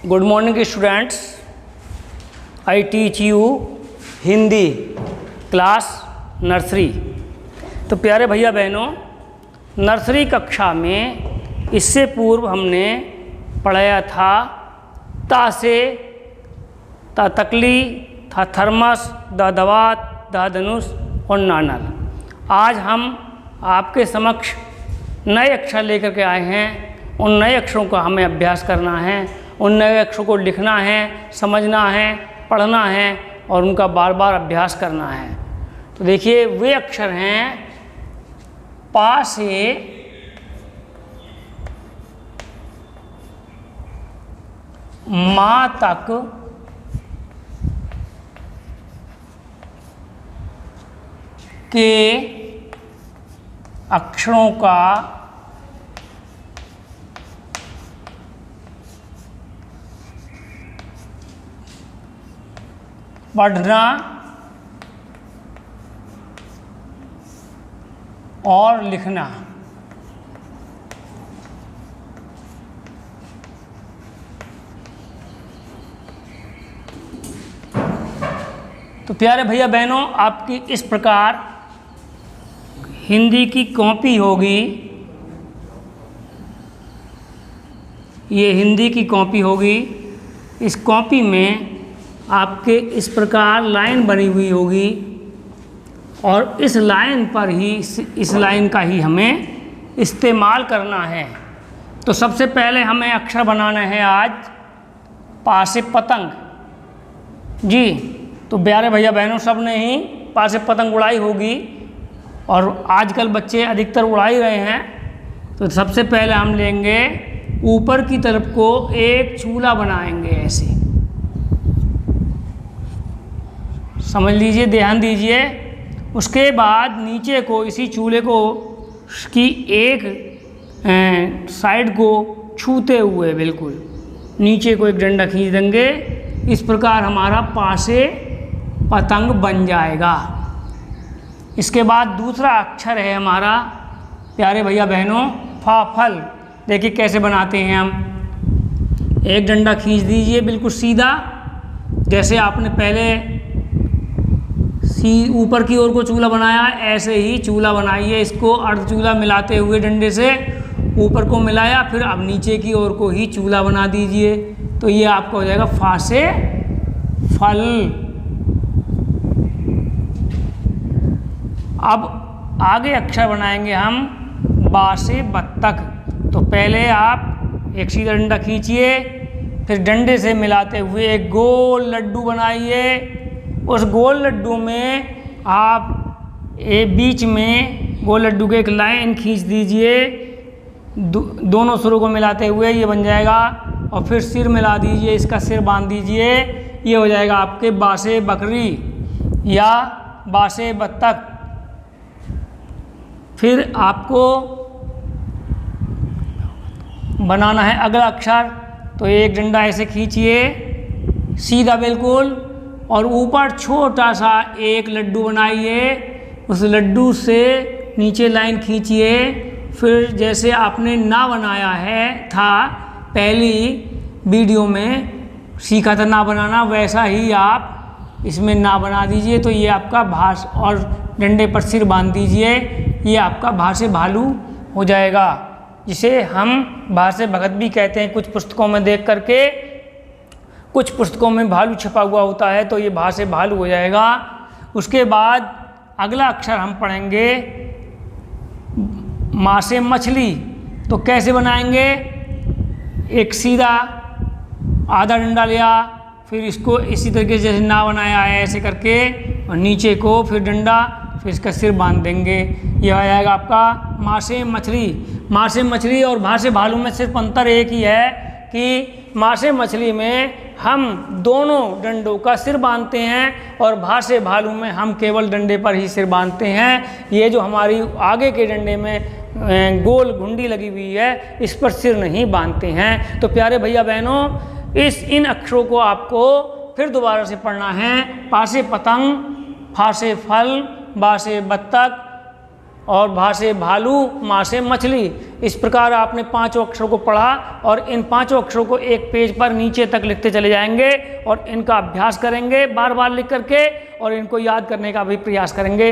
Good morning students, I teach you Hindi class nursery. तो प्यारे भैया बहनों, नर्सरी कक्षा में इससे पूर्व हमने पढ़ाया था ता से ता तकली, था थर्मस, द दवात, द धनुष और नानल। आज हम आपके समक्ष नए अक्षर लेकर के आए हैं। उन नए अक्षरों का हमें अभ्यास करना है, उन नए अक्षरों को लिखना है, समझना है, पढ़ना है और उनका बार बार अभ्यास करना है। तो देखिए वे अक्षर हैं पा से माँ तक के अक्षरों का पढ़ना और लिखना। तो प्यारे भैया बहनों, आपकी इस प्रकार हिंदी की कॉपी होगी। ये हिंदी की कॉपी होगी। इस कॉपी में आपके इस प्रकार लाइन बनी हुई होगी और इस लाइन पर ही इस लाइन का ही हमें इस्तेमाल करना है। तो सबसे पहले हमें अक्षर बनाना है आज पा से पतंग जी। तो प्यारे भैया बहनों, सब ने ही पा से पतंग उड़ाई होगी और आजकल बच्चे अधिकतर उड़ा ही रहे हैं। तो सबसे पहले हम लेंगे ऊपर की तरफ को एक चूल्हा बनाएंगे, ऐसे समझ लीजिए, ध्यान दीजिए। उसके बाद नीचे को इसी चूल्हे को की एक साइड को छूते हुए बिल्कुल नीचे को एक डंडा खींच देंगे। इस प्रकार हमारा पा से पतंग बन जाएगा। इसके बाद दूसरा अक्षर है हमारा प्यारे भैया बहनों फा फल। देखिए कैसे बनाते हैं हम। एक डंडा खींच दीजिए बिल्कुल सीधा, जैसे आपने पहले ऊपर की ओर को चूल्हा बनाया, ऐसे ही चूल्हा बनाइए। इसको अर्ध चूल्हा मिलाते हुए डंडे से ऊपर को मिलाया, फिर अब नीचे की ओर को ही चूल्हा बना दीजिए। तो ये आपका हो जाएगा फा से फल। अब आगे अक्षर बनाएंगे हम बा से बत्तख। तो पहले आप एक सीधा डंडा खींचिए, फिर डंडे से मिलाते हुए एक गोल लड्डू बनाइए। उस गोल लड्डू में आप बीच में गोल लड्डू के एक लाइन खींच दीजिए, दोनों सुरों को मिलाते हुए ये बन जाएगा। और फिर सिर मिला दीजिए, इसका सिर बांध दीजिए। ये हो जाएगा आपके बा से बकरी या बा से बत्तख। फिर आपको बनाना है अगला अक्षर। तो एक डंडा ऐसे खींचिए सीधा बिल्कुल और ऊपर छोटा सा एक लड्डू बनाइए। उस लड्डू से नीचे लाइन खींचिए। फिर जैसे आपने ना बनाया था पहली वीडियो में सीखा था ना बनाना, वैसा ही आप इसमें ना बना दीजिए। तो ये आपका भास और डंडे पर सिर बांध दीजिए। ये आपका भा से भालू हो जाएगा, जिसे हम भा से भगत भी कहते हैं। कुछ पुस्तकों में देख करके, कुछ पुस्तकों में भालू छपा हुआ होता है, तो ये भा से भालू हो जाएगा। उसके बाद अगला अक्षर हम पढ़ेंगे माँ से मछली। तो कैसे बनाएंगे? एक सीधा आधा डंडा लिया, फिर इसको इसी तरीके से जैसे ना बनाया है ऐसे करके, और नीचे को फिर डंडा, फिर इसका सिर बांध देंगे। यह आ जाएगा आपका माँ से मछली। माँ से मछली और भा से भालू में सिर्फ अंतर एक ही है कि माँ से मछली में हम दोनों डंडों का सिर बांधते हैं और भा से भालू में हम केवल डंडे पर ही सिर बांधते हैं। ये जो हमारी आगे के डंडे में गोल घुंडी लगी हुई है, इस पर सिर नहीं बांधते हैं। तो प्यारे भैया बहनों, इन अक्षरों को आपको फिर दोबारा से पढ़ना है। पा से पतंग, फा से फल, बा से बत्तख और भा से भालू, माँ से मछली। इस प्रकार आपने 5 अक्षरों को पढ़ा और इन 5 अक्षरों को एक पेज पर नीचे तक लिखते चले जाएंगे और इनका अभ्यास करेंगे बार बार लिख करके और इनको याद करने का भी प्रयास करेंगे।